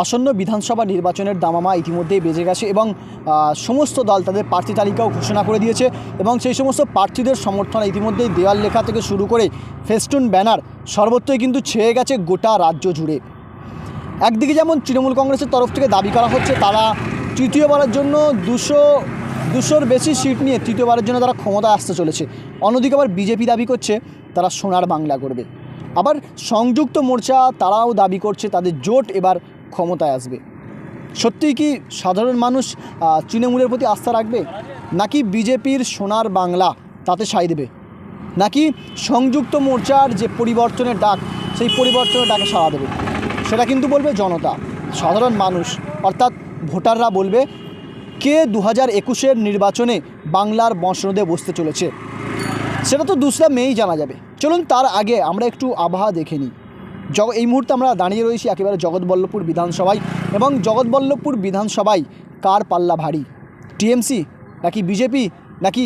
আসন্ন বিধানসভা নির্বাচনের দামামা ইতিমধ্যেই বেজে গেছে এবং সমস্ত দল তাদের প্রার্থী তালিকাও ঘোষণা করে দিয়েছে এবং সেই সমস্ত প্রার্থীদের সমর্থনে ইতিমধ্যেই দেওয়াল লেখা থেকে শুরু করে ফেস্টুন ব্যানার সর্বত্রই কিন্তু ছেয়ে গেছে গোটা রাজ্য জুড়ে। একদিকে যেমন তৃণমূল কংগ্রেসের তরফ থেকে দাবি করা হচ্ছে তারা তৃতীয়বারের জন্য 200-র বেশি সিট নিয়ে তৃতীয়বারের জন্য তারা ক্ষমতায় আসতে চলেছে। অন্যদিকে আবার বিজেপি দাবি করছে তারা সোনার বাংলা করবে। আবার সংযুক্ত মোর্চা তারাও দাবি করছে তাদের জোট এবার ক্ষমতায় আসবে। সত্যিই কি সাধারণ মানুষ তৃণমূলের প্রতি আস্থা রাখবে, নাকি বিজেপির সোনার বাংলা তাতে সায় দেবে, নাকি সংযুক্ত মোর্চার যে পরিবর্তনের ডাক সেই পরিবর্তনের ডাকে সাড়া দেবে? সেটা কিন্তু বলবে জনতা, সাধারণ মানুষ, অর্থাৎ ভোটাররা বলবে কে 2021-এর নির্বাচনে বাংলার বসনদে বসতে চলেছে। সেটা তো 2রা মেই জানা যাবে। চলুন তার আগে আমরা একটু আবহাওয়া দেখে নিই। এই মুহূর্তে আমরা দাঁড়িয়ে রয়েছি একেবারে জগৎবল্লভপুর বিধানসভায় এবং জগৎবল্লভপুর বিধানসভায় কার পাল্লা ভারী, টিএমসি নাকি বিজেপি নাকি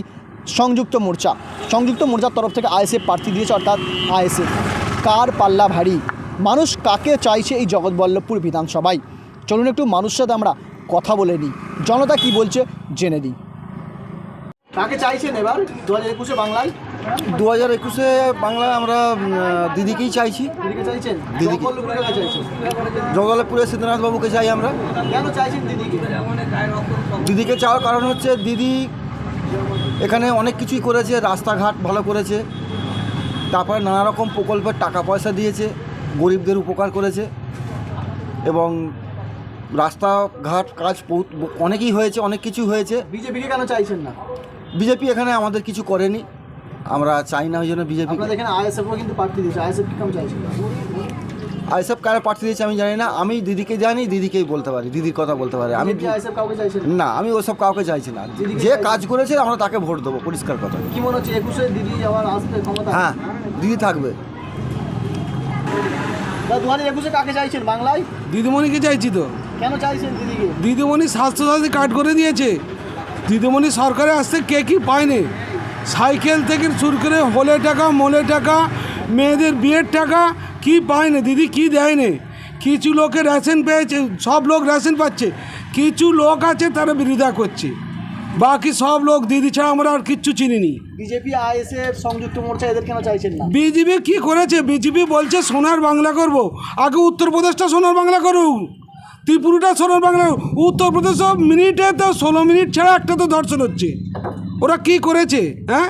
সংযুক্ত মোর্চা? সংযুক্ত মোর্চার তরফ থেকে আইএসএফ প্রার্থী দিয়েছে, অর্থাৎ আইএসএফ। কার পাল্লা ভারী, মানুষ কাকে চাইছে এই জগৎবল্লভপুর বিধানসভায়? চলুন একটু মানুষের সাথে আমরা কথা বলে নিই, জনতা কি বলছে জেনে নিই। কাকে চাইছেন এবার 2021-এ বাংলায়? 2021-এ বাংলায় আমরা দিদিকেই চাইছি। দিদিকে চাইছেন? দিদিকে। জগৎবল্লভপুরে কাকে চাইছেন? জগদলপুরে সিদ্ধনাথ বাবুকে চাই আমরা। কেন চাইছেন দিদিকে? দিদিকে চাওয়ার কারণ হচ্ছে দিদি এখানে অনেক কিছুই করেছে, রাস্তাঘাট ভালো করেছে, তারপরে নানা রকম প্রকল্পের টাকা পয়সা দিয়েছে, গরিবদের উপকার করেছে এবং রাস্তাঘাট কাজ অনেকই হয়েছে, অনেক কিছু হয়েছে। বিজেপিকে কেন চাইছেন না? বিজেপি এখানে আমাদের কিছু করেনি, আমরা চাই না ওই জন্য বিজেপি। আপনাদের এখানে আইএসএফও কিন্তু প্রার্থী দিয়েছে, আইএসএফ কেন চাইছেন? আইএসএফ কারা প্রার্থী দিয়েছে আমি জানি না, আমি দিদিকে জানি, দিদিকেই বলতে পারি, দিদির কথা বলতে পারি। আমি আইএসএফ কাউকে চাইছেন না, আমি ওসব কাউকে চাইছি না। যে কাজ করেছে আমরা তাকে ভোট দেবো, পরিষ্কার কথা। কি মনে হচ্ছে 21-এ দিদি আবার আসবে ক্ষমতা? হ্যাঁ, দিদি থাকবে। 2021-এ কাকে চাইছেন বাংলায়? দিদিমণিকে চাইছি তো। কেন চাইছেন দিদিকে? দিদিমণি স্বাস্থ্যসাথী কার্ড করে দিয়েছে। দিদিমণি সরকারে আসতে কে কি পায়নি, সাইকেল থেকে শুরু করে হলে টাকা, মোলে টাকা, মেয়েদের বিয়ের টাকা কি পায়নি, দিদি কি দেয়নি। কিছু লোকে রেশন পেয়েছে, সব লোক রেশন পাচ্ছে, কিছু লোক আছে তারা বিরোধিতা করছে, বাকি সব লোক দিদি ছাড়া আমরা আর কিচ্ছু চিনিনি। বিজেপি, আইএসএফ, সংযুক্ত মোর্চা এদের কেন চাইছেন না? বিজেপি কি করেছে? বিজেপি বলছে সোনার বাংলা করব। আগে উত্তরপ্রদেশটা সোনার বাংলা করুক, ত্রিপুরাটা সোনার বাংলা। উত্তরপ্রদেশ মিনিটে তো 16 মিনিট ছাড়া একটা তো ধর্ষণ হচ্ছে। ওরা কি করেছে? হ্যাঁ,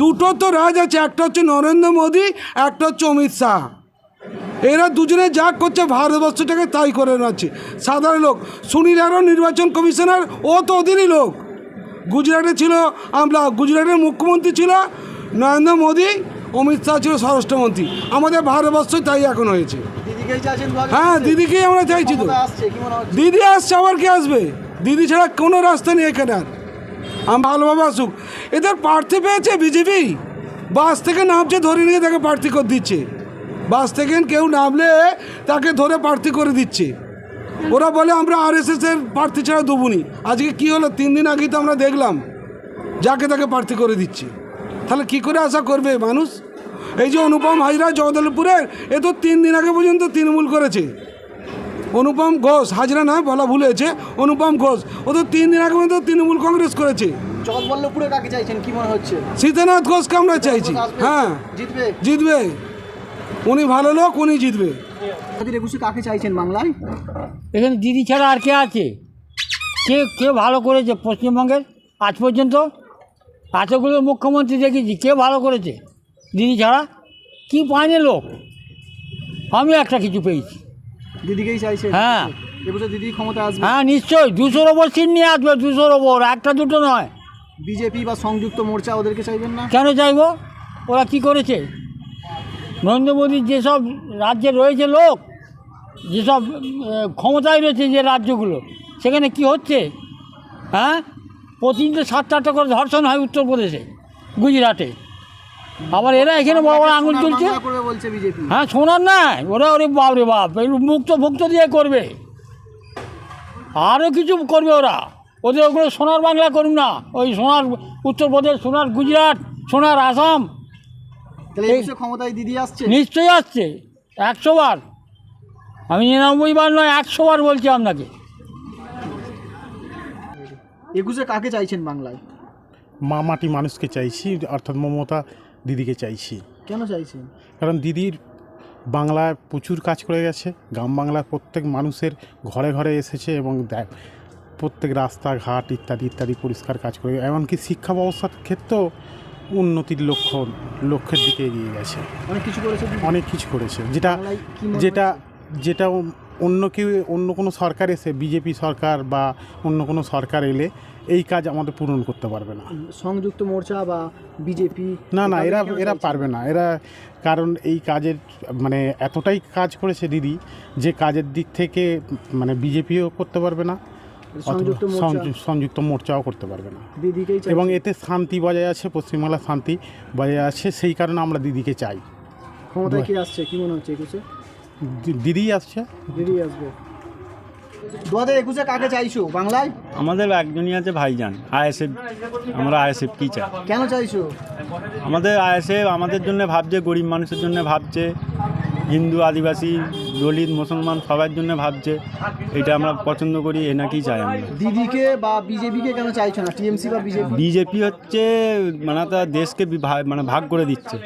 দুটো তো রাজ আছে, একটা হচ্ছে নরেন্দ্র মোদী, একটা হচ্ছে অমিত শাহ। এরা দুজনে যা করছে ভারতবর্ষটাকে তাই করে যাচ্ছে। সাধারণ লোক, সুনীল আরও নির্বাচন কমিশনার, ও তো ওদেরই লোক। গুজরাটে ছিল, আমরা গুজরাটের মুখ্যমন্ত্রী ছিল নরেন্দ্র মোদী, অমিত শাহ ছিল স্বরাষ্ট্রমন্ত্রী। আমাদের ভারতবর্ষই তাই এখন হয়েছে। হ্যাঁ, দিদিকেই আমরা চাইছি তো। দিদি আসছে, আবার কে আসবে? দিদি ছাড়া কোনো রাস্তা নেই এখানে। আর আমি ভালোভাবে আসুক। এদের প্রার্থী পেয়েছে বিজেপি, বাস থেকে নামছে ধরে নিয়ে তাকে প্রার্থী করে দিচ্ছে। বাস থেকে কেউ নামলে তাকে ধরে প্রার্থী করে দিচ্ছে। ওরা বলে আমরা আরএসএসের প্রার্থী ছাড়া দেবুনি। আজকে কি হলো? 3 দিন আগেই তো আমরা দেখলাম যাকে তাকে প্রার্থী করে দিচ্ছে। তাহলে কি করে আশা করবে মানুষ? এই যে অনুপম হাজরা জগদলপুরের, এ তো 3 দিন আগে পর্যন্ত তৃণমূল করেছে। অনুপম ঘোষ, হাজরা না বলা ভুল হয়েছে, অনুপম ঘোষ, ও তো 3 দিন আগে পর্যন্ত তৃণমূল কংগ্রেস করেছে। জগৎবল্লভপুরে কাকে চাইছেন কি মনে হচ্ছে? সীতানাথ ঘোষকে আমরা চাইছি। হ্যাঁ, জিতবে। উনি ভালো লোক, উনি জিতবে। 2021-এ কাকে চাইছেন বাংলায়? এখানে দিদি ছাড়া আর কে আছে? কে ভালো করেছে পশ্চিমবঙ্গের আজ পর্যন্ত? এতগুলো মুখ্যমন্ত্রী দেখেছি, কে ভালো করেছে দিদি ছাড়া? কি পায়নি লোক? আমি একটা কিছু পেয়েছি। দিদিকেই চাইছেন? হ্যাঁ, এবছর দিদি ক্ষমতা আসবে? হ্যাঁ নিশ্চয়ই, 200-র ওপর সিট নিয়ে আসবে, 200-র ওপর, একটা দুটো নয়। বিজেপি বা সংযুক্ত মোর্চা ওদেরকে চাইবেন না? কেন চাইবো? ওরা কি করেছে? নরেন্দ্র মোদীর যেসব রাজ্যে রয়েছে লোক, যেসব ক্ষমতায় রয়েছে যে রাজ্যগুলো, সেখানে কি হচ্ছে? হ্যাঁ, প্রতিদিন 7-8টা করে ধর্ষণ হয় উত্তরপ্রদেশে, গুজরাটে। আবার এরা এখানে বড় বড় আঙুল তুলছে। হ্যাঁ, শোনার নাই, ওরা ওরে বাপ রে বাপ, মুক্ত দিয়ে করবে, আরও কিছু করবে ওরা। ওদের ওগুলো সোনার বাংলা করুন না, ওই সোনার উত্তরপ্রদেশ, সোনার গুজরাট, সোনার আসাম। ক্ষমতায় দিদি আসছে? নিশ্চয়ই আসছে, 100 বার। আমি 99 বার নয় 100 বার বলছি আপনাকে। 21-এ কাকে চাইছেন বাংলায়? মাটি মানুষকে চাইছি, অর্থাৎ মমতা দিদিকে চাইছি। কেন চাইছেন? কারণ দিদির বাংলায় প্রচুর কাজ করে গেছে, গ্রাম বাংলার প্রত্যেক মানুষের ঘরে ঘরে এসেছে এবং প্রত্যেক রাস্তাঘাট ইত্যাদি ইত্যাদি পরিষ্কার কাজ করে, এমনকি শিক্ষা ব্যবস্থার ক্ষেত্রেও উন্নতির লক্ষ্যের দিকে এগিয়ে গেছে। অনেক কিছু করেছে দিদি? অনেক কিছু করেছে, যেটা বাংলায় কি মনে যেটা হচ্ছে? যেটা অন্য কোনো সরকার এসে, বিজেপি সরকার বা অন্য কোনো সরকার এলে এই কাজ আমাদের পূরণ করতে পারবে না। সংযুক্ত মোর্চা বা বিজেপি? না, এরা পারবে না, কারণ এই কাজের মানে এতটাই কাজ করেছে দিদি, যে কাজের দিক থেকে মানে বিজেপিও করতে পারবে না, সংযুক্ত মোর্চাও করতে পারবে না। দিদিকেই চাই এবং এতে শান্তি বজায় আছে, পশ্চিমবাংলার শান্তি বজায় আছে, সেই কারণে আমরা দিদিকে চাই। ক্ষমতায় কি আসছে কি মনে হচ্ছে 21-এ? দিদিই আসছে। দিদি আসবে। 2021-এ কাকে চাইছো বাংলায়? আমাদের একজনই আছে ভাইজান, আইএসএফ। আমরা আইএসএফ কি চাই? কেন চাইছো? আমাদের আইএসএফ আমাদের জন্য ভাবছে, গরিব মানুষের জন্য ভাবছে, হিন্দু আদিবাসী দলিত মুসলমান সবার জন্য ভাবছে। এটা আমরা পছন্দ করি, এনাকেই চাই আমরা। দিদিকে বা বিজেপিকে কেন চাইছো না? টিএমসি বা বিজেপি? বিজেপি হচ্ছে মানে তার দেশকে মানে ভাগ করে দিচ্ছে,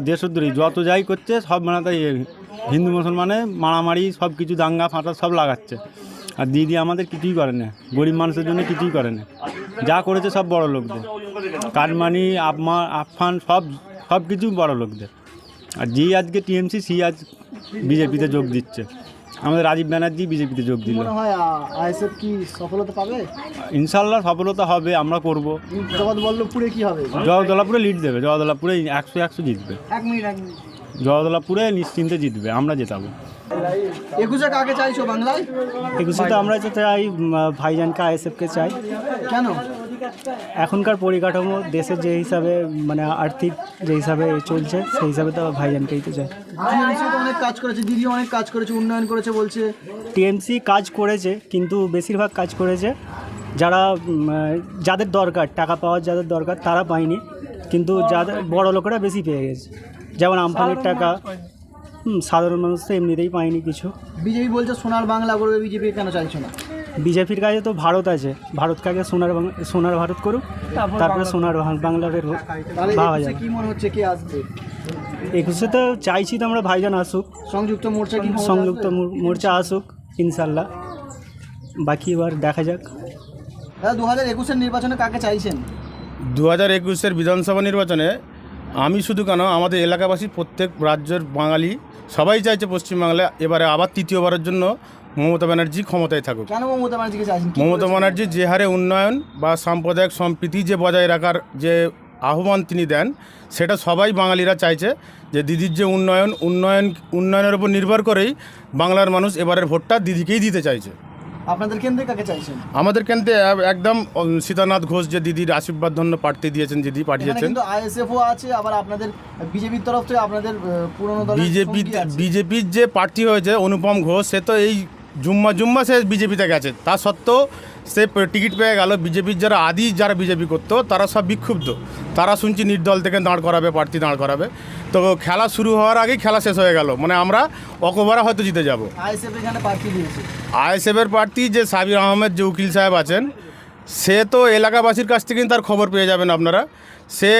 দেশদ্রোহী যত যাই করছে সব মানে তাই হিন্দু মুসলমানে মারামারি সব কিছু দাঙ্গা ফাঁটা সব লাগাচ্ছে। আর দিদি আমাদের কিছুই করে না, গরিব মানুষের জন্য কিছুই করে না। যা করেছে সব বড় লোকদের, কাটমানি আফান সব কিছু বড় লোকদের। আর যেই আজকে টিএমসি সেই আজ বিজেপিতে যোগ দিচ্ছে। আমাদের রাজীব ব্যানার্জি বিজেপিতে যোগ দিল। মনে হয় আইএসএফ কি সফলতা পাবে? ইনশাল্লাহ সফলতা হবে, আমরা করব। জগৎবল্লভপুরে কি হবে? জগদলাপুরে লিড দেবে, জগদলাপুরে 100 জিতবে। 1 মিনিট জগদলাপুরে নিশ্চিন্তে জিতবে, আমরা জেতাবো। 21-এ কাকে চাইছো বাংলায়? 21-এ তো আমরা চাই ভাইজানকে, আইএসএফকে চাই। কেন? এখনকার পরিকাঠামো দেশের যে হিসাবে মানে আর্থিক যে হিসাবে চলছে, সেই হিসাবে তো ভাইজানকেই তো চাই। টিএমসি তো অনেক কাজ করেছে, দিদি অনেক কাজ করেছে, উন্নয়ন করেছে বলছে। টিএমসি কাজ করেছে, কিন্তু বেশিরভাগ কাজ করেছে যারা যাদের দরকার, টাকা পাওয়ার যাদের দরকার তারা পায়নি, কিন্তু যাদের বড় লোকেরা বেশি পেয়ে গেছে। যেমন আমফানের টাকা সাধারণ মানুষ তো এমনিতেই পায়নি কিছু। বিজেপি বলছে সোনার বাংলা করবে, বিজেপি কেন চাইছো না? বিজেপির কাছে তো ভারত আছে, ভারতকে আগে সোনার ভারত করুক, তারপরে সোনার বাংলা বেরোক, তাহলে পাওয়া 21-এ যাবে। কি মনে হচ্ছে কে আসবে? 21-এ তো চাইছি তো আমরা ভাইজান আসুক, সংযুক্ত মোর্চা কি ক্ষমতায় সংযুক্ত আসবে? মোর্চা আসুক ইনশাল্লাহ, বাকি এবার দেখা যাক। দাদা 2021-এর নির্বাচনে কাকে চাইছেন? 2021-এর বিধানসভা নির্বাচনে আমি শুধু কেন, আমাদের এলাকাবাসী প্রত্যেক রাজ্যের বাঙালি সবাই চাইছে পশ্চিমবাংলায় এবারে আবার তৃতীয়বারের জন্য মমতা ব্যানার্জি ক্ষমতায় থাকুক। কেন মমতা ব্যানার্জিকে চাইছেন? কি মমতা করেছেন? ব্যানার্জি যে হারে উন্নয়ন বা সাম্প্রদায়িক সম্প্রীতি যে বজায় রাখার যে আহ্বান তিনি দেন, সেটা সবাই বাঙালিরা চাইছে যে দিদির যে উন্নয়নের উপর নির্ভর করেই বাংলার মানুষ এবারের ভোটটা দিদিকেই দিতে চাইছে। আপনাদের কেন্দ্রে কাকে চাইছেন? আমাদের কেন্দ্রে একদম সীতানাথ ঘোষ যে দিদির আশীর্বাদ ধন্য প্রার্থী দিয়েছেন, দিদি এখানে পাঠিয়েছেন। কিন্তু আইএসএফও আছে, আবার আপনাদের বিজেপির তরফ থেকে আপনাদের পুরনো দলের বিজেপি সঙ্গী আছে। বিজেপির যে প্রার্থী হয়েছে অনুপম ঘোষ, সে তো এই জুম্মা সে বিজেপিতে গেছে, তা সত্ত্বেও সে টিকিট পেয়ে গেল। বিজেপির যারা বিজেপি করতো তারা সব বিক্ষুব্ধ, তারা শুনছি নির্দল থেকে প্রার্থী দাঁড় করাবে। তো খেলা শুরু হওয়ার আগেই খেলা শেষ হয়ে গেল, মানে আমরা অকবারা হয়তো জিতে যাব। আইএসএফ এখানে প্রার্থী দিয়েছে। আইএসএফের প্রার্থী যে সাবির আহমেদ যে উকিল সাহেব আছেন, সে তো এলাকাবাসীর কাছ থেকে তার খবর পেয়ে যাবেন আপনারা। সে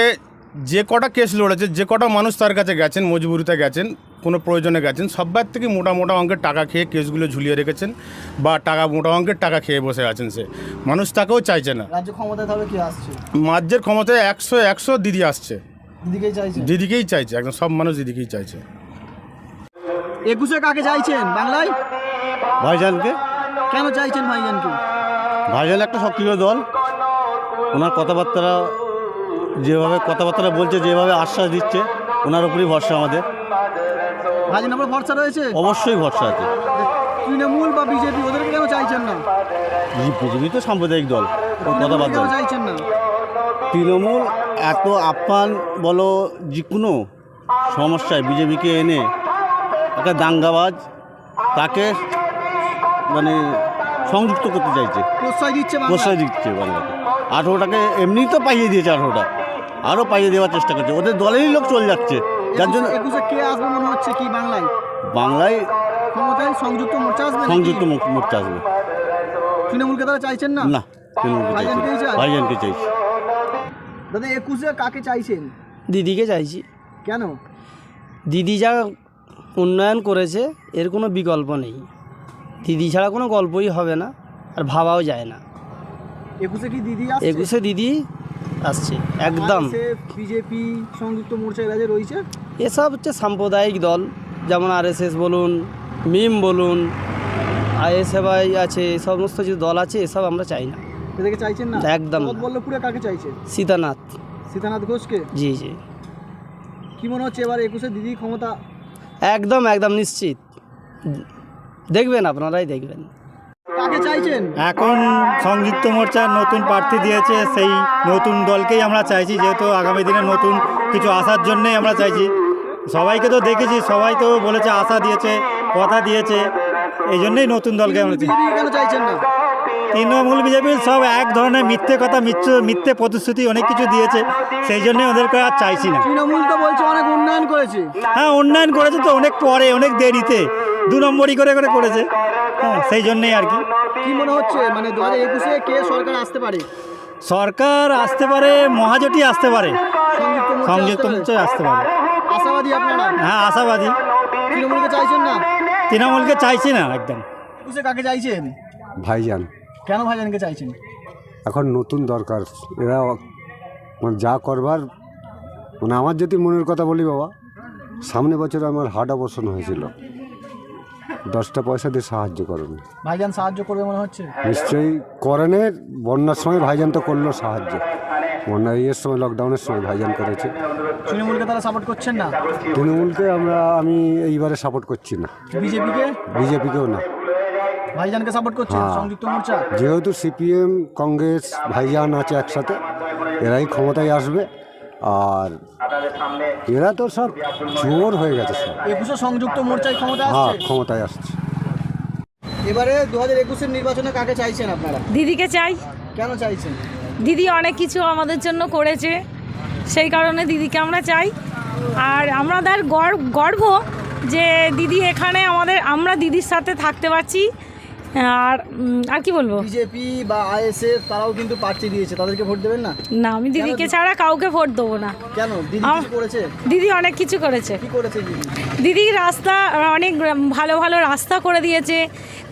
যে কটা কেস লড়েছে, যে কটা মানুষ তার কাছে গেছেন, মজবুরিতে গেছেন, কোনো প্রয়োজনে গেছেন, সবার থেকে মোটা অঙ্কের টাকা খেয়ে কেসগুলো ঝুলিয়ে রেখেছেন, বা মোটা অঙ্কের টাকা খেয়ে বসে আছেন। সে মানুষ তাকেও চাইছে না। রাজ্য ক্ষমতায় তাহলে কি আসছে? রাজ্যের ক্ষমতায় 100 দিদি আসছে, দিদিকেই চাইছেন? দিদিকেই চাইছে, একদম সব মানুষ দিদিকেই চাইছে। 21-এ কাকে চাইছেন বাংলায়? ভাইজানকে। কেন চাইছেন ভাইজানকে? ভাইজান একটা সক্রিয় দল, ওনার কথাবার্তা বলছে, যেভাবে আশ্বাস দিচ্ছে, ওনার উপরই ভরসা আমাদের। ভাইজান আপনার ভরসা রয়েছে? অবশ্যই ভরসা আছে। তৃণমূল বা বিজেপি ওদেরকে কেন চাইছেন না? বিজেপি তো সাম্প্রদায়িক দল, ওর কথাবার্তা। কেন চাইছেন না? তৃণমূল এত আপ্যায়ন বলো, যে কোনো সমস্যায় বিজেপিকে এনে একটা দাঙ্গাবাজ তাকে মানে সংযুক্ত করতে চাইছে, প্রশ্রয় দিচ্ছে বাংলায়? প্রশ্রয় দিচ্ছে বাংলাকে। 18টাকে এমনি তো পাইয়ে দিয়েছে, 18টা আরও পাইয়ে দেওয়ার চেষ্টা করছে, ওদের দলেরই লোক চলে যাচ্ছে, যার জন্য 21-এ কে আসবে মনে হচ্ছে কি বাংলায়? বাংলায় ক্ষমতায় সংযুক্ত মোর্চা আসবে নাকি? সংযুক্ত মোর্চা আসবে। তৃণমূলকে তারা চাইছেন না? না, তৃণমূলকে ভাইজানকেই চাইছি, চাই? ভাইজানকে চাইছি। দাদা 21-এ কাকে চাইছেন? দিদিকে চাইছি। কেন? দিদি যা উন্নয়ন করেছে এর কোনো বিকল্প নেই। দিদি ছাড়া কোনো গল্পই হবে না, আর ভাবাও যায় না। 21-এ কি দিদি আসছে? 21-এ দিদি আসছে একদম। বিজেপি সংযুক্ত মোর্চা এরাজে রয়েছে। এসব হচ্ছে সাম্প্রদায়িক দল, যেমন RSS বলুন, মিম বলুন, ISFI আছে, এই সমস্ত যে দল আছে এসব আমরা চাই না। এদেরকে চাইছেন না? একদম না। বল্লভপুরে কাকে চাইছেন? সীতানাথ। সীতানাথ ঘোষকে? জি জি, কি মনে হচ্ছে এবার 21-এ দিদি ক্ষমতা? একদম একদম নিশ্চিত। দেখবেন, আপনারাই দেখবেন। কাকে চাইছেন? এখন সংযুক্ত মোর্চার নতুন প্রার্থী দিয়েছে, সেই নতুন দলকেই আমরা চাইছি, যেহেতু আগামী দিনে নতুন কিছু আসার জন্যই আমরা চাইছি। সবাইকে তো দেখেছি, সবাই তো বলেছে, আশা দিয়েছে, কথা দিয়েছে, এই জন্যই নতুন দলকে আমরা চাই। বিজেপি কেন চাইছেন না? তৃণমূল বিজেপি সব এক ধরনের মিথ্যে কথা, মিথ্যে প্রতিশ্রুতি অনেক কিছু দিয়েছে, সেই জন্যই ওদেরকে আর চাইছি না। তৃণমূল তো বলছে অনেক উন্নয়ন করেছে। হ্যাঁ, উন্নয়ন করেছে তো অনেক পরে, অনেক দেরিতে, 2 নম্বরই করে করেছে। হ্যাঁ, সেই জন্যই আর কি। কি মনে হচ্ছে মানে 2021-এ কে সরকার আসতে পারে? সরকার আসতে পারে, মহাজোটই আসতে পারে, সংযুক্ত আসতে মোর্চা আসতে পারে। পারে। আশাবাদী আপনারা? হ্যাঁ, আশাবাদী। তৃণমূলকে চাইছেন না? তৃণমূলকে চাইছি না একদম। 21-এ কাকে চাইছেন? ভাইজান। কেন ভাইজানকে চাইছেন? এখন নতুন দরকার, এরা মানে যা করবার, মানে আমার যদি মনের কথা বলি বাবা, সামনে বছর আমার হার্ট অপারেশন হয়েছিল, 10টা পয়সা দিয়ে সাহায্য করেন। ভাইজান সাহায্য করবে মনে হচ্ছে? নিশ্চয়ই করেনে। বন্যার সময় ভাইজান তো করলো সাহায্য, বন্যার সময়, লকডাউনের সময় ভাইজান করেছে। তৃণমূলকে তারা সাপোর্ট করছেন না? তৃণমূলকে আমি এইবারে সাপোর্ট করছি না। বিজেপিকে? বিজেপিকেও না। ভাইজানকে সাপোর্ট করছেন হ্যাঁ। সংযুক্ত মোর্চা? যেহেতু CPM, কংগ্রেস, ভাইজান আছে একসাথে, এরাই ক্ষমতায় আসবে। আর এরা তো সব চোর হয়ে গেছে সব। 21-এ সংযুক্ত মোর্চায় ক্ষমতা হ্যাঁ, আসছে। ক্ষমতায় আসছে। এবারে 2021-এর নির্বাচনে কাকে চাইছেন আপনারা? দিদিকে চাই। কেন চাইছেন? দিদি অনেক কিছু আমাদের জন্য করেছে, সেই কারণে দিদিকে আমরা চাই। আর আমাদের গর্ব যে দিদি এখানে আমরা দিদির সাথে থাকতে পারছি। আর কি বলবো, বিজেপি বা ISF তারাও কিন্তু প্রার্থী দিয়েছে, তাদেরকে ভোট দেবেন না? না, আমি দিদিকে ছাড়া কাউকে ভোট দেবো না। কেন? দিদি কিছু করেছে? দিদি অনেক কিছু করেছে। কি করেছে দিদি? দিদি রাস্তা, অনেক ভালো ভালো রাস্তা করে দিয়েছে,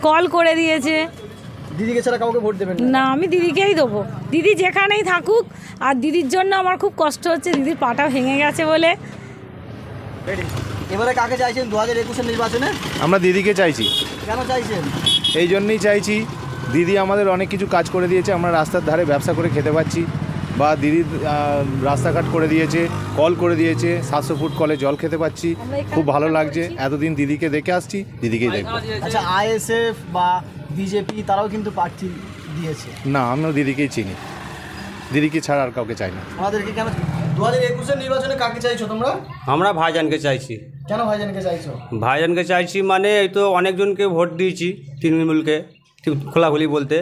কল করে দিয়েছে। দিদিকে ছাড়া কাউকে ভোট দেবেন না? না, আমি দিদিকেই দেবো। দিদি যেখানেই থাকুক। আর দিদির জন্য আমার খুব কষ্ট হচ্ছে, দিদির পাটা ভেঙে গেছে বলে। এবারে কাকে চাইছেন 2021-এর নির্বাচনে? আমরা দিদিকে চাইছি। কেন চাইছেন? এই জন্যই চাইছি, দিদি আমাদের অনেক কিছু কাজ করে দিয়েছে, আমরা রাস্তার ধারে ব্যবসা করে খেতে পাচ্ছি, বা দিদি রাস্তাঘাট করে দিয়েছে, কল করে দিয়েছে, 700 ফুট কলে জল খেতে পাচ্ছি, খুব ভালো লাগছে। এতদিন দিদিকে দেখে আসছি, দিদিকেই দেখবো। আচ্ছা, ISF বা বিজেপি তারাও কিন্তু প্রার্থী দিয়েছে। না, আমিও দিদিকেই চিনি, দিদিকে ছাড়া আর কাউকে চাই না। আমাদেরকে কেন 2021-এর নির্বাচনে কাকে চাইছো তোমরা? আমরা ভাইজানকে চাইছি। কেন ভাইজানকে চাইছো? ভাইজানকে চাইছি মানে এই তো অনেকজনকে ভোট দিয়েছি তৃণমূলকে, খোলাখুলি বলতে,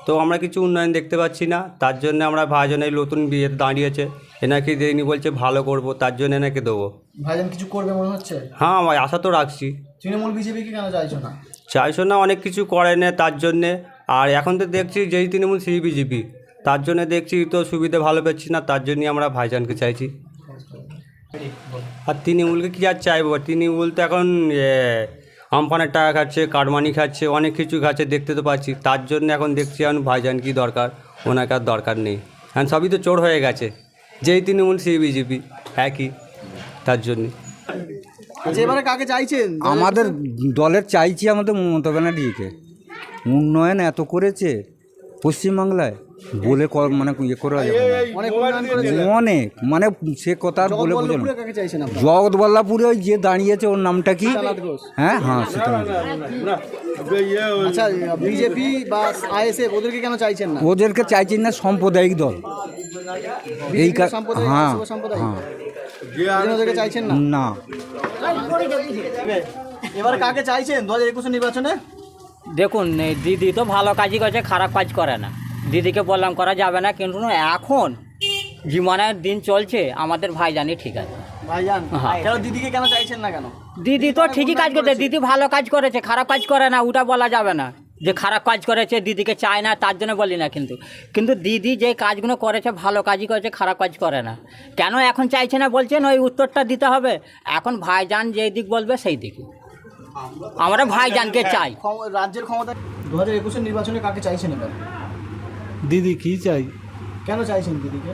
তো আমরা কিছু উন্নয়ন দেখতে পাচ্ছি না, তার জন্য আমরা ভাইজানের নতুন বিয়ে দাঁড়িয়েছে, এনাকে দেয়নি বলছে ভালো করব, তার জন্য এনাকে দেবো। ভাইজান কিছু করবে মনে হচ্ছে? হ্যাঁ, আমি আশা তো রাখছি। তৃণমূল বিজেপিকে কেন চাইছো না? চাইছো না, অনেক কিছু করে না তার জন্যে। আর এখন তো দেখছি যেই তৃণমূল সেই বিজেপি, তার জন্য দেখছি তো সুবিধা ভালো পাচ্ছি না, তার জন্যই আমরা ভাইজানকে চাইছি। আর তৃণমূলকে কী আর চাইবো, তৃণমূল তো এখন আমফানের টাকা খাচ্ছে, কাটমানি খাচ্ছে, অনেক কিছু খাচ্ছে, দেখতে তো পাচ্ছি, তার জন্য এখন দেখছি এখন ভাইজান কি দরকার, ওনাকে আর দরকার নেই, এখন সবই তো চোর হয়ে গেছে, যেই তৃণমূল সেই বিজেপি একই, তার জন্যে। আচ্ছা, এবারে কাকে চাইছেন? আমাদের দলের চাইছি আমাদের মমতা ব্যানার্জিকে। উন্নয়ন এত করেছে পশ্চিমবাংলায়, বলে মানে ইয়ে করা যাবে না। অনেক উন্নয়ন করেছে। অনেক, মানে সে কথা বলে বোঝানো। জগৎবল্লভপুরে কাকে চাইছেন আপনি? জগৎবল্লভপুরে ওই যে দাঁড়িয়েছে, ওর নামটা কি? সীতানাথ ঘোষ। হ্যাঁ হ্যাঁ, সীতানাথ। আচ্ছা, বিজেপি বা ISF ওদেরকে কেন চাইছেন না? ওদেরকে চাইছি না, সাম্প্রদায়িক দল। এই বিজেপি সাম্প্রদায়িক, হ্যাঁ ISF সাম্প্রদায়িক। হ্যাঁ, ওদেরকে চাইছেন না? না। এবারে কাকে চাইছেন 2021-এর নির্বাচনে? দেখুন, দিদি তো ভালো কাজই করছে, খারাপ কাজ করে না। দিদিকে বললাম করা যাবে না, কিন্তু এখন জীবনের দিন চলছে, আমাদের ভাইজানই ঠিক আছে। ভাইজান কেন দিদিকে কেন চাইছেন না কেন? দিদি তো ঠিকই কাজ করছে, দিদি ভালো কাজ করেছে, খারাপ কাজ করে না, ওটা বলা যাবে না যে খারাপ কাজ করেছে দিদিকে চায় না, তার জন্য বলি না। কিন্তু দিদি যে কাজগুলো করেছে ভালো কাজই করেছে, খারাপ কাজ করে না। কেন এখন চাইছে না বলছেন, ওই উত্তরটা দিতে হবে। এখন ভাইজান যেই দিক বলবে সেই দিকে আমরা ভাইজানকে চাই। রাজ্যের ক্ষমতা 2021-এর নির্বাচনে কাকে চাইছেন এবার? দিদি কি চাই? কেন চাইছেন দিদিকে?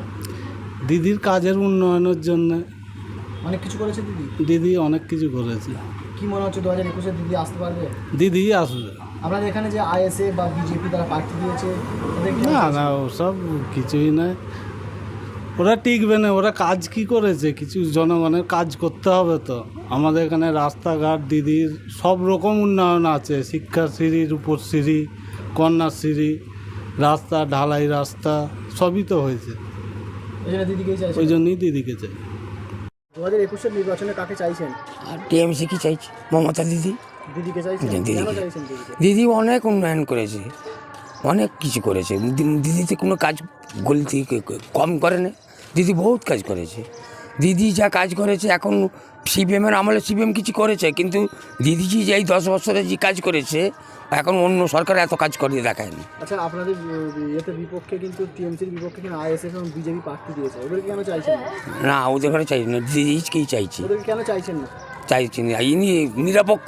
দিদির কাজের উন্নয়নের জন্য। অনেক কিছু করেছে দিদি। দিদি অনেক কিছু করেছে। কি মনে হচ্ছে 2021-এ দিদি আসতে পারবে? দিদি আসবে। আপনাদের এখানে যে আইএসএ বা বিজেপি তারা প্রার্থী দিয়েছে, না ওসব কিছুই নয়, ওরা টিকবে না। ওরা কাজ কি করেছে? কিছু জনগণের কাজ করতে হবে তো। আমাদের এখানে রাস্তাঘাট দিদির সব রকম উন্নয়ন আছে, শিক্ষাশ্রীর উপর সিঁড়ি, কন্যাশ্রী, রাস্তা ঢালাই রাস্তা সবই তো হয়েছে, দিদিকেই চাইছেন। ওই জন্যই দিদিকে চাই। 2021-এর নির্বাচনে কাকে চাইছেন? আর টিএমসি কি চাইছি? মমতা দিদি। দিদিকে চাইছেন? কেন চাইছেন দিদিকে? দিদি অনেক উন্নয়ন করেছে, অনেক কিছু করেছে। দিদিতে কোনো কাজ গলতি কম করে না, দিদি বহুত কাজ করেছে। দিদি যা কাজ করেছে, এখন সিপিএমের আমলে সিপিএম কিছু করেছে, কিন্তু দিদিজি যে এই 10 বছরে যে কাজ করেছে, এখন অন্য সরকার এত কাজ করে দেখায়নি। আচ্ছা, আপনাদের এতে বিপক্ষে কিন্তু টিএমসির বিপক্ষে কিন্তু আইএসএফ এবং বিজেপি প্রার্থী দিয়েছে, ওদেরকে কেন চাইছেন না? না, ওদের ঘরে চাইছি না, দিদিকেই চাইছি। ওদেরকে কেন চাইছেন না? চাইছি না, ইনি নিরপেক্ষ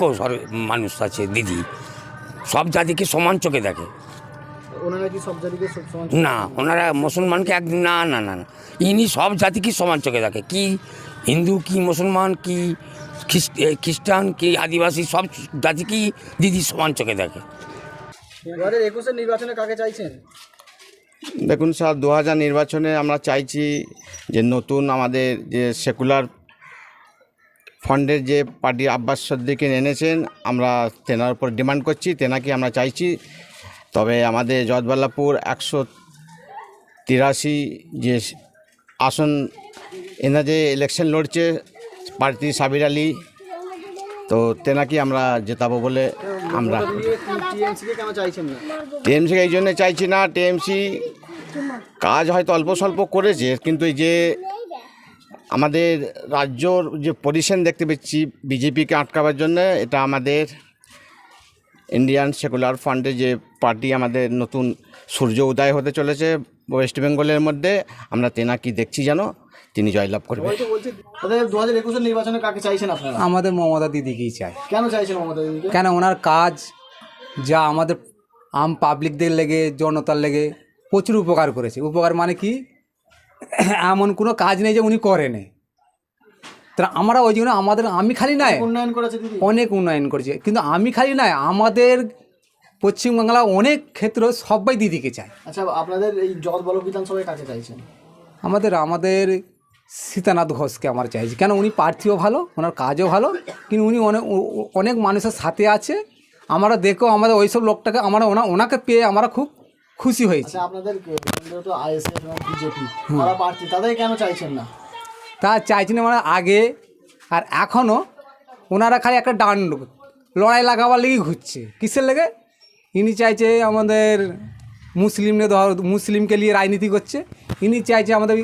মানুষ আছে। দিদি সব জাতিকে সমান চোখে দেখে। ওনারা কি সব জাতিকে সমান? না, ওনারা মুসলমানকে একদিন না না না না, ইনি সব জাতিকে সমান চোখে দেখে। কি হিন্দু, কি মুসলমান, কি খ্রিস্টান, কি আদিবাসী, সব জাতিকেই দিদি সমান চোখে দেখে। 2021-এর নির্বাচনে কাকে চাইছেন? দেখুন স্যার, 2000 নির্বাচনে আমরা চাইছি যে নতুন আমাদের যে সেকুলার ফান্ডের যে পার্টি আব্বাস সিদ্দিকী এনেছেন, আমরা তেনার উপর ডিমান্ড করছি, তেনাকে আমরা চাইছি। তবে আমাদের জগৎবল্লভপুর 183 যে আসন এনা যে ইলেকশন লড়ছে প্রার্থী সাবির আলী, তো তেনাকে আমরা জেতাবো বলে আমরা। টিএমসিকে কেন চাইছেন না? টিএমসিকে এই জন্য চাইছি না, টিএমসি কাজ হয়তো অল্প স্বল্প করেছে, কিন্তু এই যে আমাদের রাজ্যর যে পজিশন দেখতে পাচ্ছি বিজেপিকে আটকাবার জন্য, এটা আমাদের ইন্ডিয়ান সেকুলার ফান্ডে যে পার্টি আমাদের নতুন সূর্য উদয় হতে চলেছে ওয়েস্ট বেঙ্গলের মধ্যে, আমরা তেনাকি দেখছি যেন তিনি জয়লাভ করবেন। 2021-এর নির্বাচনে কাকে চাইছেন আপনারা? আমাদের মমতা দিদিকেই চাই। কেন চাইছেন মমতা দিদিকে? কেন ওনার কাজ যা আমাদের আম পাবলিকদের লেগে, জনতার লেগে প্রচুর উপকার করেছে। উপকার মানে কি, এমন কোনো কাজ নেই যে উনি করেনি। তা আমরা ওই জন্য আমাদের, আমি খালি নাই, উন্নয়ন করেছে দিদি, অনেক উন্নয়ন করেছে, কিন্তু আমি খালি নাই, আমাদের পশ্চিমবাংলা অনেক ক্ষেত্রে সবাই দিদিকে চায়। আচ্ছা, আপনাদের এই জগৎবল্লভ বিধানসভায় কাকে চাইছেন? আমাদের সীতানাথ ঘোষকে আমার চাইছি। কেন, উনি প্রার্থীও ভালো, ওনার কাজও ভালো, কিন্তু উনি অনেক মানুষের সাথে আছে। আমরা দেখো, আমাদের ওইসব লোকটাকে আমরা ওনাকে পেয়ে আমরা খুব খুশি হয়েছি। আচ্ছা, আপনাদের তো আইএসএফ এবং বিজেপি তারা প্রার্থী, তাদের কেন চাইছেন না? তা চাইছি না মানে আগে আর এখনও ওনারা খালি একটা ডান্ড লড়াই লাগাবার লেগেই ঘুরছে। কিসের লেগে? ইনি চাইছে আমাদের মুসলিমকে নিয়ে রাজনীতি করছে, ইনি চাইছে আমাদের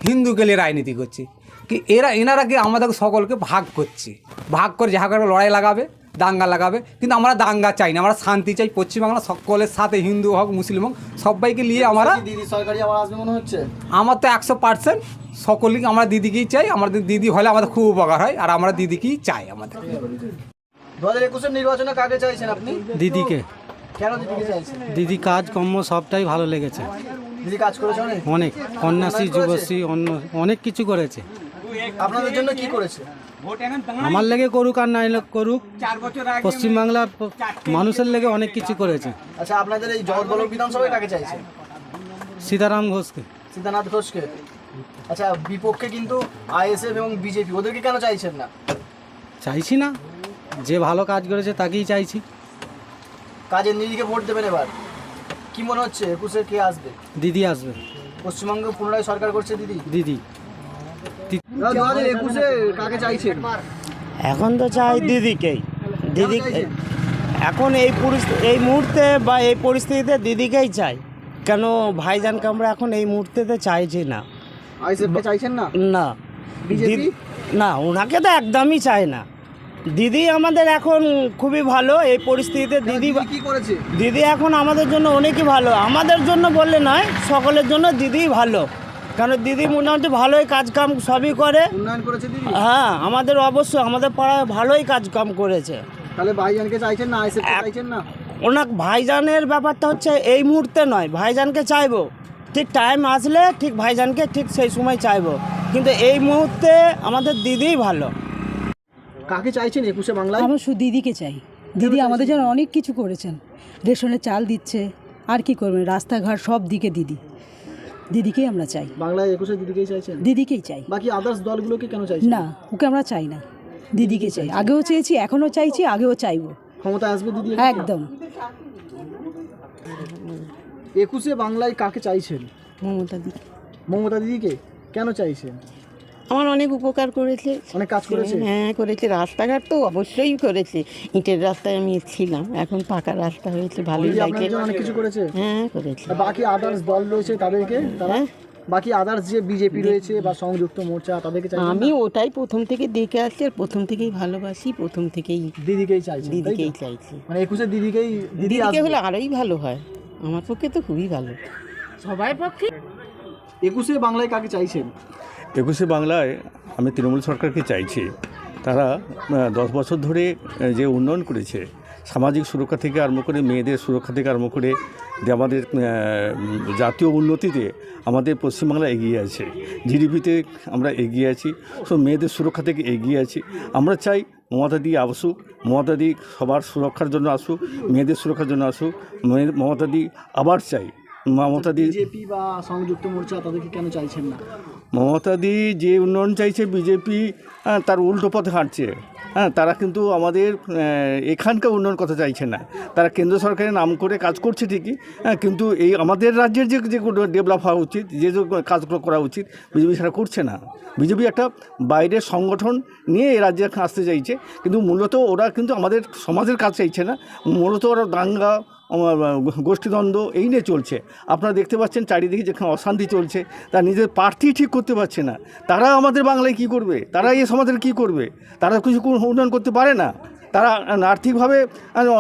হিন্দুকে নিয়ে রাজনীতি করছে। কি এনারা কি আমাদের সকলকে ভাগ করছে, ভাগ করে যাহা করে লড়াই লাগাবে, দাঙ্গা লাগাবে। কিন্তু আমরা দাঙ্গা চাই না, আমরা শান্তি চাই। পশ্চিমবাংলা সকলের সাথে, হিন্দু হোক মুসলিম হোক, সবাইকে নিয়ে আমরা। দিদি সরকারি আবার আসবে মনে হচ্ছে? আমার তো 100% সকলেই আমরা দিদিকেই চাই। আমাদের দিদি হলে আমাদের খুব উপকার হয়, আর আমরা দিদিকেই চাই। আমাদের 2021-এর নির্বাচনে কাকে চাইছেন আপনি? দিদিকে। কেন দিদিকে চাইছেন? দিদি কাজকর্ম সবটাই ভালো লেগেছে, দিদি কাজ করেছে অনেক। কন্যাশ্রী, যুবশ্রী, অনেক কিছু করেছে। আপনাদের জন্য কি করেছে? আমার লেগে করুক আর নাই করুক, পশ্চিমবাংলার মানুষের লেগে অনেক কিছু করেছে। আচ্ছা, আপনাদের এই জগৎবল্লভ বিধানসভায় কাকে চাইছেন? সীতারাম ঘোষকে। সীতানাথ ঘোষকে। আচ্ছা, বিপক্ষে কিন্তু আইএসএফ এবং বিজেপি, ওদেরকে কেন চাইছেন না? চাইছি না, যে ভালো কাজ করেছে তাকেই চাইছি। কাজের নিরিখে ভোট দেবেন এবার? কি মনে হচ্ছে 21-এ কে আসবে? দিদি আসবে। পশ্চিমবঙ্গে পুনরায় সরকার করছে দিদি। দিদি 2021-এ কাকে চাইছেন? এখন তো চাই দিদিকেই। দিদি এখন এই মুহূর্তে বা এই পরিস্থিতিতে দিদিকেই চাই। কেন, ভাইজানকে আমরা এখন এই মুহূর্তেতে চাইছি না। আইএসএফকে চাইছেন না? না, বিজেপি না, ওনাকে তো একদমই চায় না। দিদি আমাদের এখন খুবই ভালো এই পরিস্থিতিতে। দিদি কি করেছে? দিদি এখন আমাদের জন্য অনেকই ভালো, আমাদের জন্য বললে নয়, সকলের জন্য দিদিই ভালো। কারণ দিদি মোটামুটি ভালোই কাজকাম সবই করে। উন্নয়ন করেছে দিদি? হ্যাঁ, আমাদের অবশ্যই আমাদের পাড়ায় ভালোই কাজকাম করেছে। তাহলে ভাইজানকে চাইছেন না আইএসএফ চাইছেন না? ওনার ভাইজানের ব্যাপারটা হচ্ছে এই মুহূর্তে নয়, ভাইজানকে চাইবো ঠিক টাইম আসলে, ঠিক ভাইজানকে ঠিক সেই সময় চাইবো, কিন্তু এই মুহূর্তে আমাদের দিদিই ভালো। কাকে চাইছেন 21শে বাংলায়? আমরা শুধু দিদিকে চাই। দিদি আমাদের জন্য অনেক কিছু করেছেন, রেশনে চাল দিচ্ছে, আর কি করবেন, রাস্তাঘাট সব দিকে দিদিকেই আমরা চাই। বাংলায় 21শে দিদিকেই চাইছেন? দিদিকেই চাই। বাকি আদার্স দলগুলোকে কেন চাইছেন? না, ওকে আমরা চাই না, দিদিকে চাই। আগেও চেয়েছি, এখনও চাইছি, আগেও চাইবো। ক্ষমতা আসবে দিদি? একদম। 21শে বাংলায় কাকে চাইছেন? মমতা দিদি। মমতা দিদিকে কেন চাইছেন? আমার অনেক উপকার করেছে, অনেক কাজ করেছে। হ্যাঁ করেছে, রাস্তাঘাট তো অবশ্যই করেছে। ইটের রাস্তায় আমি ছিলাম, এখন পাকা রাস্তা হয়েছে, ভালোই দিদি লাগে। আপনার জন্য অনেক কিছু করেছে? হ্যাঁ করেছে। আর বাকি আদার্স দল রয়েছে তাদেরকে, তারা বাকি আদার্স যে বিজেপি রয়েছে বা সংযুক্ত মোর্চা, তাদেরকে চাইছেন? আমি ওটাই প্রথম থেকে দেখে আসছি, আর প্রথম থেকেই ভালোবাসি, প্রথম থেকেই দিদিকেই চাইছেন? দিদিকেই চাইছি। মানে 21শে দিদিকেই, দিদিকে হলে আরোই ভালো হয়, আমার পক্ষে তো খুবই ভালো, সবার পক্ষে। 21শে বাংলায় কাকে চাইছেন? 21শে বাংলায় আমি তৃণমূল সরকারকে চাইছি। তারা 10 বছর ধরে যে উন্নয়ন করেছে, সামাজিক সুরক্ষা থেকে আরম্ভ করে মেয়েদের সুরক্ষা থেকে আরম্ভ করে আমাদের জাতীয় উন্নতিতে আমাদের পশ্চিমবাংলা এগিয়ে আছে, জিডিপিতে আমরা এগিয়ে আছি, সব মেয়েদের সুরক্ষা থেকে এগিয়ে আছি। আমরা চাই মমতা দি আসুক, মমতা দি সবার সুরক্ষার জন্য আসুক, মেয়েদের সুরক্ষার জন্য আসুক, মমতা দি আবার চাই। মমতা দি বিজেপি বা সংযুক্ত মোর্চা তাদেরকে কেন চাইছেন না? মমতা দি যে উন্নয়ন চাইছে, বিজেপি তার উল্টো পথে হাঁটছে। তারা কিন্তু আমাদের এখানকার উন্নয়ন কথা চাইছে না। তারা কেন্দ্র সরকারের নাম করে কাজ করছে ঠিকই, কিন্তু এই আমাদের রাজ্যের যে ডেভেলপ হওয়া উচিত, যে কাজগুলো করা উচিত, বিজেপি সেটা করছে না। বিজেপি একটা বাইরের সংগঠন নিয়ে এই রাজ্যে আসতে চাইছে, কিন্তু মূলত ওরা কিন্তু আমাদের সমাজের কাজ চাইছে না, মূলত ওরা দাঙ্গা, গোষ্ঠীদ্বন্দ্ব এই নিয়ে চলছে। আপনারা দেখতে পাচ্ছেন চারিদিকে যেখানে অশান্তি চলছে, তারা নিজের প্রার্থী ঠিক করতে পারছে না। তারা আমাদের বাংলায় কি করবে? তারা এই সমাজের কি করবে? তারা কিছু উন্নয়ন করতে পারে না। তারা আর্থিকভাবে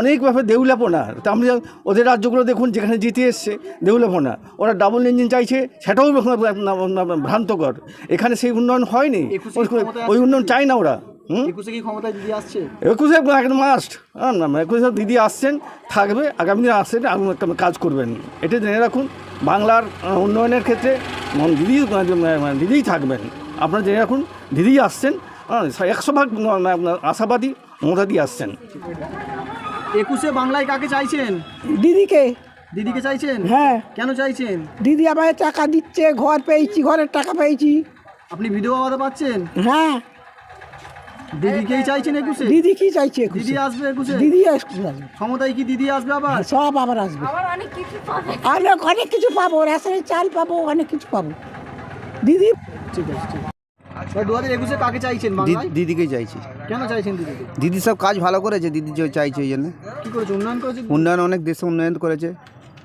অনেকভাবে দেউলাপনা। তা আমরা ওদের রাজ্যগুলো দেখুন, যেখানে জিতে এসছে, দেউলাপনা। ওরা ডাবল ইঞ্জিন চাইছে, সেটাও ভ্রান্তকর। এখানে সেই উন্নয়ন হয়নি, ওই উন্নয়ন চায় না ওরা। 21শে কি ক্ষমতায় দিদি আসছে? 21শে একদম মাস্ট। 21শে দিদি আসছেন, থাকবে, আগামী দিনে আসছেন, কাজ করবেন। এটা জেনে রাখুন, বাংলার উন্নয়নের ক্ষেত্রে দিদিই থাকবেন। আপনারা জেনে রাখুন, দিদিই আসছেন, 100% আশাবাদী মমতা দি আসছেন। 21শে বাংলায় কাকে চাইছেন? দিদিকে। দিদিকে চাইছেন? হ্যাঁ। কেন চাইছেন? দিদি আমায় টাকা দিচ্ছে, ঘর পেয়েছি, ঘরের টাকা পেয়েছি। আপনি বিধবা ভাতা পাচ্ছেন? হ্যাঁ। দিদিকেই চাইছেন 21শে? দিদি কি চাইছে? দিদি আসবে 21শে? দিদি আসবে। ক্ষমতায় কি দিদি আসবে আবার? সব আবার আসবে, আমরা অনেক কিছু পাবো, রেশনের চাল পাবো, অনেক কিছু পাবো। দিদি ঠিক আছে, ঠিক আছে। 2021শে কাকে চাইছেন বাংলায়? দিদিকেই চাইছি। কেন চাইছেন দিদিকে? দিদি সব কাজ ভালো করেছে, দিদি যে চাইছে ওই জন্য। কি করেছে? উন্নয়ন করেছে? উন্নয়ন অনেক দেশে উন্নয়ন করেছে,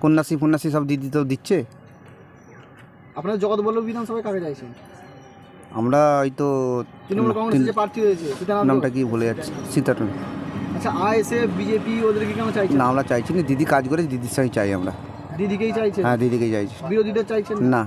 কন্যাশ্রী সব দিদি তো দিচ্ছে। আপনারা জগৎবল্লভ বিধানসভায় কাকে চাইছেন? আমরা ওই তো তৃণমূল কংগ্রেসের যে প্রার্থী হয়েছে, নামটা কি ভুলে যাচ্ছে, সীতাটন। আচ্ছা, আইএসএফ, বিজেপি ওদেরকে কেন চাইছেন? না, আমরা চাইছি না, দিদি কাজ করে, দিদির সঙ্গে চাই আমরা। দিদিকেই চাইছেন? হ্যাঁ, দিদিকেই চাইছি। বিরোধীদের চাইছেন না।